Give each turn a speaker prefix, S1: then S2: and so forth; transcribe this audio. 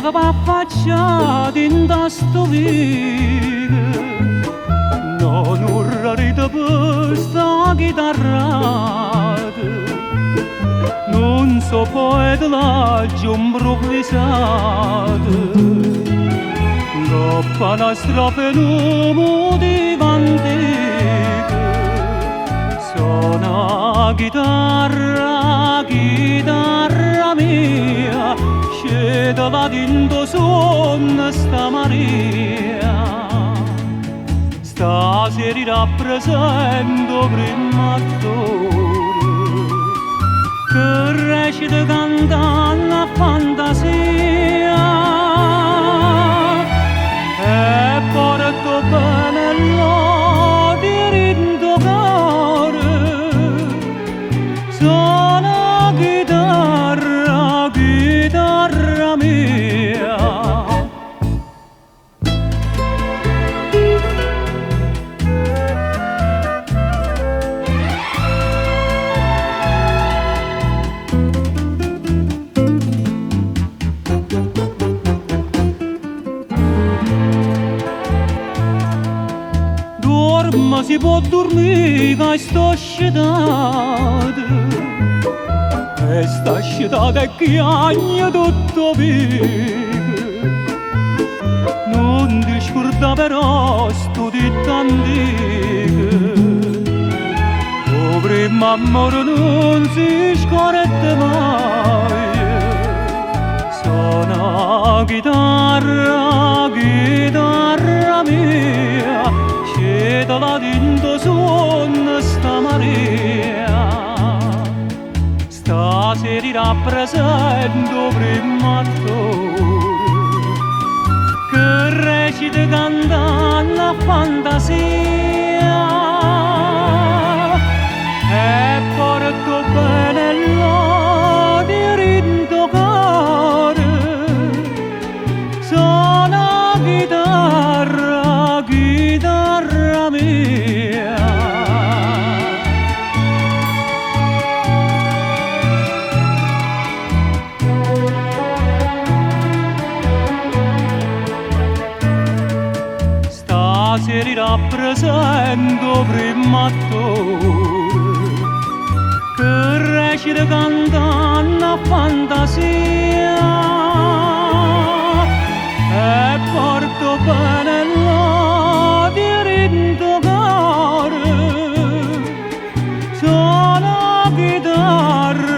S1: che va affacciata in sto vivo, non urrarete per sta chitarrata, non so poeta l'agio improvvisato, goppa una strofe motiva antica, suona chitarra, chitarra mia, scende la tinto sonno sta Maria. Stasera rappresento prima attore che recita cantando a fantasia e porto bene l'odio in tuo cuore. Suona chitarra, chitarra mia. Ma si può dormire che sto scitata, e sta scitata e chiagna tutto vivo. Non ti scorda però sto ditto antico, o prima amore non si scorda mai. Suona chitarra, chitarra mia, sceta la tinto sonno sta Maria. Stasera rappresento prima attore che recita cantando a fantasia e porto bene l'odio in tuo cuore. Suona chitarra, chitarra mia. Stasera rappresento prima attore che recita cantando a fantasia e porto bene l'odio in tuo cuore. Suona chitarra,